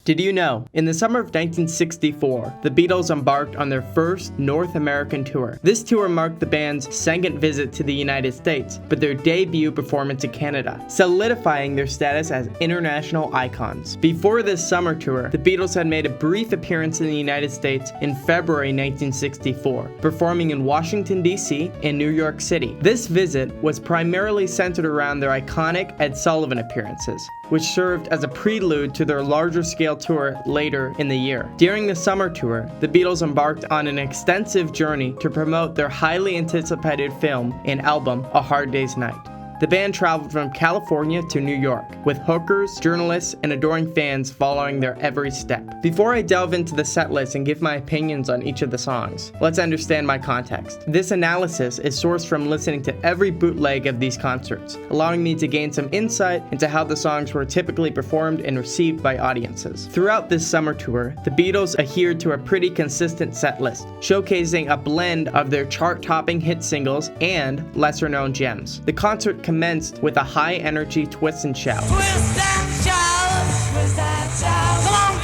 Did you know? In the summer of 1964, the Beatles embarked on their first North American tour. This tour marked the band's second visit to the United States, but their debut performance in Canada, solidifying their status as international icons. Before this summer tour, the Beatles had made a brief appearance in the United States in February 1964, performing in Washington, D.C. and New York City. This visit was primarily centered around their iconic Ed Sullivan appearances, which served as a prelude to their larger-scale tour later in the year. During the summer tour, the Beatles embarked on an extensive journey to promote their highly anticipated film and album, A Hard Day's Night. The band traveled from California to New York, with hookers, journalists, and adoring fans following their every step. Before I delve into the set list and give my opinions on each of the songs, let's understand my context. This analysis is sourced from listening to every bootleg of these concerts, allowing me to gain some insight into how the songs were typically performed and received by audiences. Throughout this summer tour, the Beatles adhered to a pretty consistent set list, showcasing a blend of their chart-topping hit singles and lesser-known gems. The concert commenced with a high-energy twist and shout. Twist and shout, twist and shout. Come on,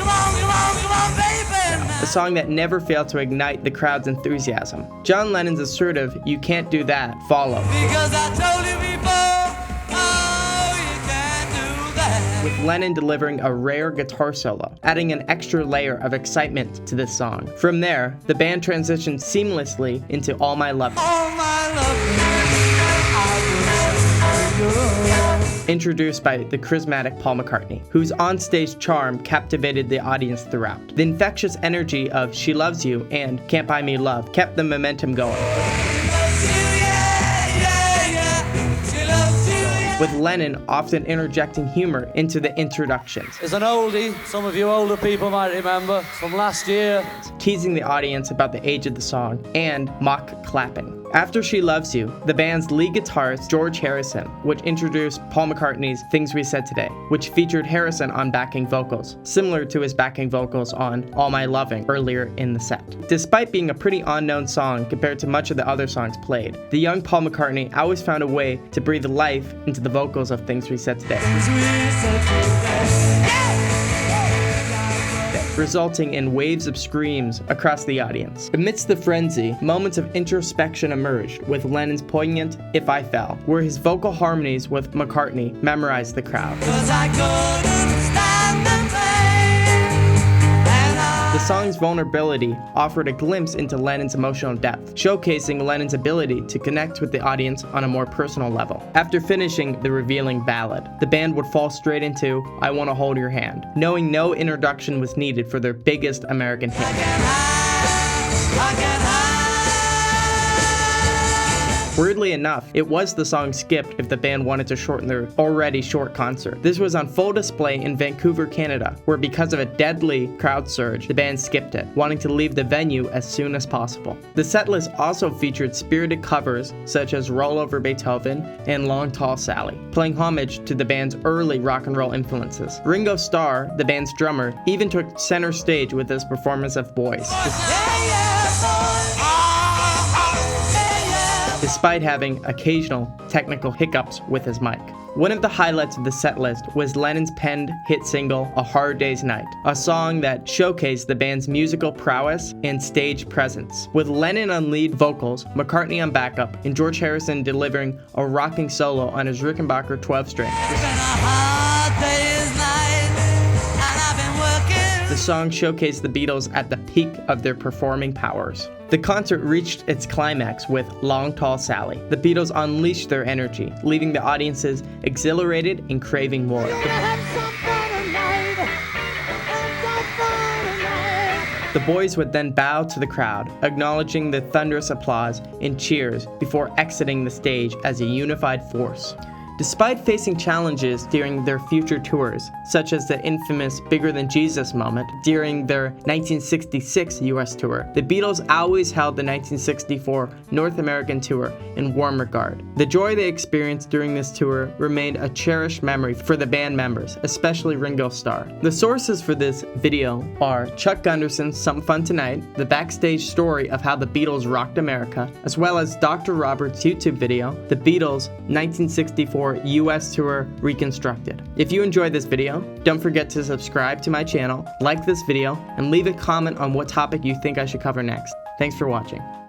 baby. A song that never failed to ignite the crowd's enthusiasm. John Lennon's assertive "You can't do that" followed, Because I told you before, oh, you can't do that. with Lennon delivering a rare guitar solo, adding an extra layer of excitement to this song. From there, the band transitioned seamlessly into All My Lovin', All my love, introduced by the charismatic Paul McCartney, whose onstage charm captivated the audience throughout. The infectious energy of She Loves You and Can't Buy Me Love kept the momentum going, with Lennon often interjecting humor into the introductions, It's an oldie, some of you older people might remember, from last year. teasing the audience about the age of the song, and mock clapping. After She Loves You, the band's lead guitarist George Harrison, which introduced Paul McCartney's Things We Said Today, which featured Harrison on backing vocals, similar to his backing vocals on All My Lovin' earlier in the set. Despite being a pretty unknown song compared to much of the other songs played, the young Paul McCartney always found a way to breathe life into the vocals of Things We Said Today, resulting in waves of screams across the audience. Amidst the frenzy, moments of introspection emerged with Lennon's poignant If I Fell, where his vocal harmonies with McCartney memorized the crowd. 'cause I couldn't stand the pain, and The song's vulnerability offered a glimpse into Lennon's emotional depth, showcasing Lennon's ability to connect with the audience on a more personal level. After finishing the revealing ballad, the band would fall straight into I Wanna Hold Your Hand, knowing no introduction was needed for their biggest American hit. I can hide. Weirdly enough, it was the song skipped if the band wanted to shorten their already short concert. This was on full display in Vancouver, Canada, where because of a deadly crowd surge, the band skipped it, wanting to leave the venue as soon as possible. The setlist also featured spirited covers such as Roll Over Beethoven and Long Tall Sally, playing homage to the band's early rock and roll influences. Ringo Starr, the band's drummer, even took center stage with his performance of Boys, despite having occasional technical hiccups with his mic. One of the highlights of the setlist was Lennon's penned hit single, A Hard Day's Night, a song that showcased the band's musical prowess and stage presence. With Lennon on lead vocals, McCartney on backup, and George Harrison delivering a rocking solo on his Rickenbacker 12-string. The song showcased the Beatles at the peak of their performing powers. The concert reached its climax with Long Tall Sally. The Beatles unleashed their energy, leaving the audiences exhilarated and craving more. The boys would then bow to the crowd, acknowledging the thunderous applause and cheers before exiting the stage as a unified force. Despite facing challenges during their future tours, such as the infamous Bigger Than Jesus moment during their 1966 US tour, the Beatles always held the 1964 North American tour in warm regard. The joy they experienced during this tour remained a cherished memory for the band members, especially Ringo Starr. The sources for this video are Chuck Gunderson's Some Fun Tonight, the backstage story of how the Beatles rocked America, as well as Dr. Robert's YouTube video, The Beatles 1964 1964 US Tour Reconstructed. If you enjoyed this video, don't forget to subscribe to my channel, like this video, and leave a comment on what topic you think I should cover next. Thanks for watching.